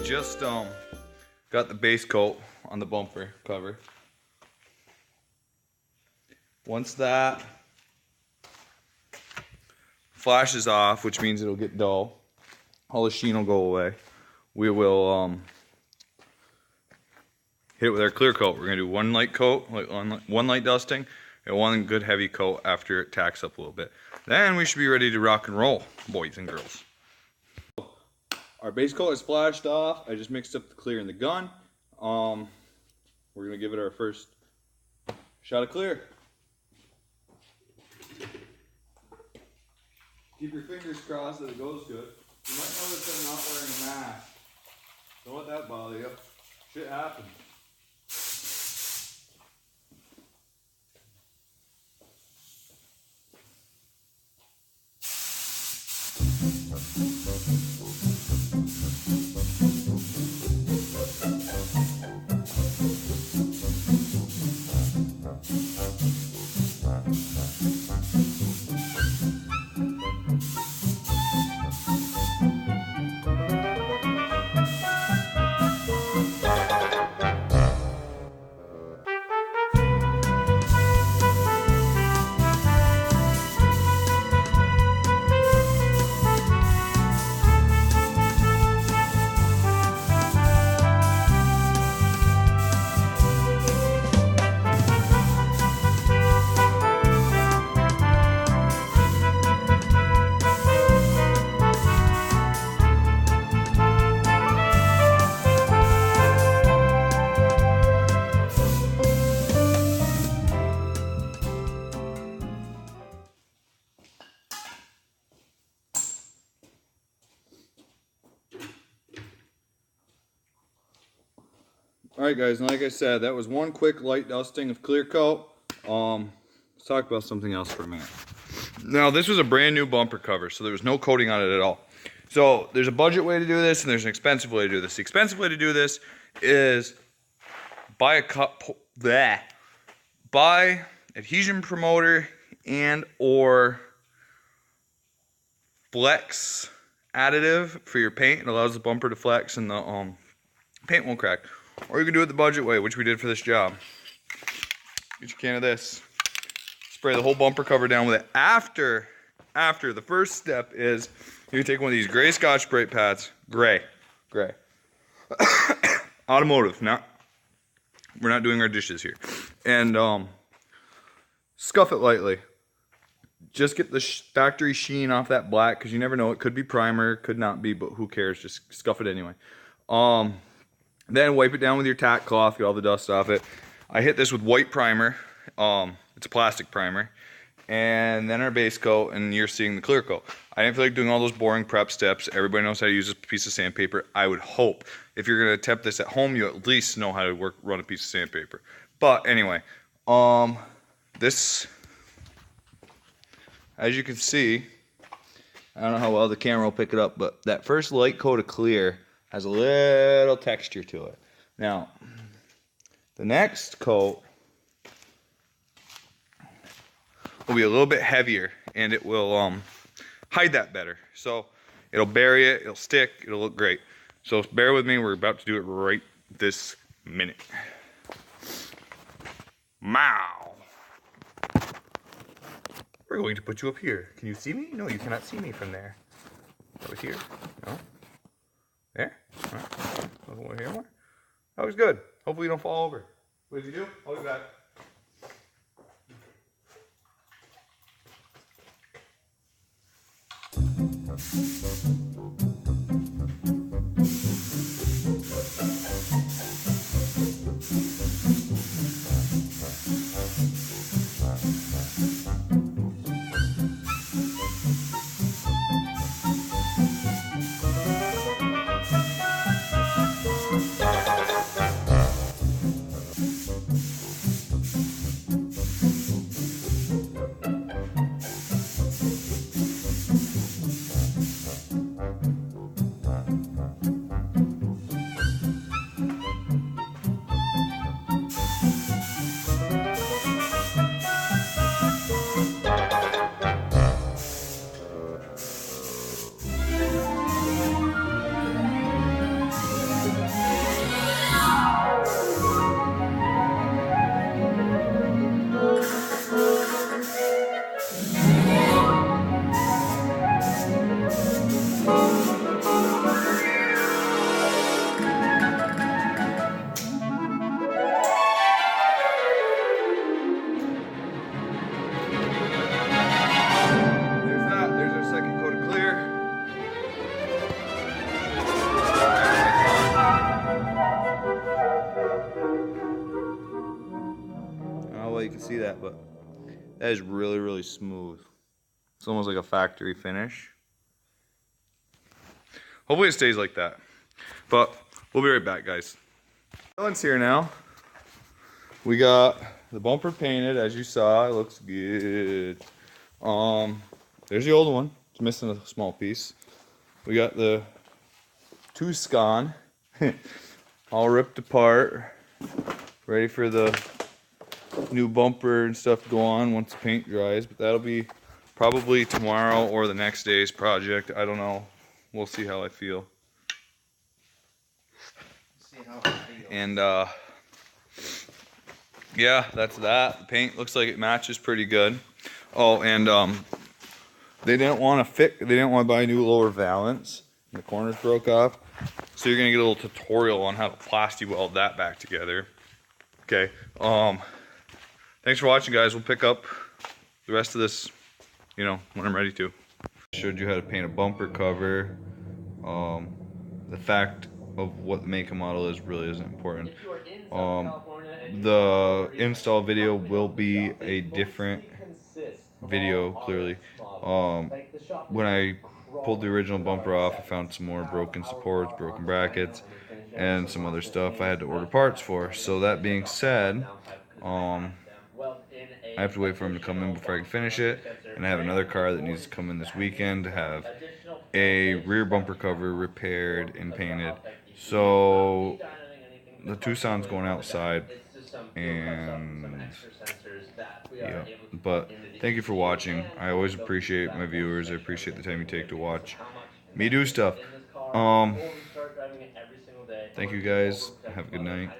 just got the base coat on the bumper cover. Once that flashes off, which means it'll get dull, all the sheen will go away. We will hit it with our clear coat. We're gonna do one light coat, like one light dusting, and one good heavy coat after it tacks up a little bit. Then we should be ready to rock and roll, boys and girls. Our base coat is splashed off. I just mixed up the clear and the gun. We're gonna give it our first shot of clear. Keep your fingers crossed that it goes good. You might notice I'm not wearing a mask. Don't let that bother you. Shit happens. Alright guys, and like I said, that was one quick light dusting of clear coat. Let's talk about something else for a minute. Now this was a brand new bumper cover, so there was no coating on it at all. So there's a budget way to do this and there's an expensive way to do this. The expensive way to do this is buy adhesion promoter and or flex additive for your paint. It allows the bumper to flex and the paint won't crack. Or you can do it the budget way, which we did for this job. Get your can of this. Spray the whole bumper cover down with it. After the first step is you take one of these gray Scotch Brite pads. Gray. Automotive, we're not doing our dishes here. And scuff it lightly. Just get the factory sheen off that black, because you never know. It could be primer, could not be, but who cares? Just scuff it anyway. Then wipe it down with your tack cloth, get all the dust off it. I hit this with white primer. It's a plastic primer. And then our base coat, and you're seeing the clear coat. I didn't feel like doing all those boring prep steps. Everybody knows how to use a piece of sandpaper. I would hope if you're going to attempt this at home, you at least know how to run a piece of sandpaper. But anyway, this, as you can see, I don't know how well the camera will pick it up, but that first light coat of clear has a little texture to it. Now, the next coat will be a little bit heavier, and it will hide that better. So it'll bury it, it'll stick, it'll look great. So bear with me, we're about to do it right this minute. Mow! We're going to put you up here. Can you see me? No, you cannot see me from there. Over here? No? There? All right. Over here more. That was good. Hopefully you don't fall over. What did you do? I'll be back. see that, but that is really, really smooth. It's almost like a factory finish. Hopefully it stays like that. But we'll be right back, guys. Dylan's here now. We got the bumper painted, as you saw. It looks good. There's the old one. It's missing a small piece. We got the Tuscan all ripped apart, ready for the new bumper and stuff to go on once the paint dries. But that'll be probably tomorrow or the next day's project. I don't know. We'll see how I feel. And yeah, that's that. The paint looks like it matches pretty good. Oh, and they didn't want to buy new lower valance. The corners broke off. So you're gonna get a little tutorial on how to plasti weld that back together. Okay. Thanks for watching, guys. We'll pick up the rest of this, you know, when I'm ready to. Showed you how to paint a bumper cover. The fact of what the make and model is really isn't important. The install video will be a different video, clearly. When I pulled the original bumper off, I found some more broken supports, broken brackets, and some other stuff I had to order parts for. So that being said, I have to wait for him to come in before I can finish it, and I have another car that needs to come in this weekend to have a rear bumper cover repaired and painted. So the Tucson's going outside, and yeah. But thank you for watching. I always appreciate my viewers. I appreciate the time you take to watch me do stuff. Thank you guys. Have a good night.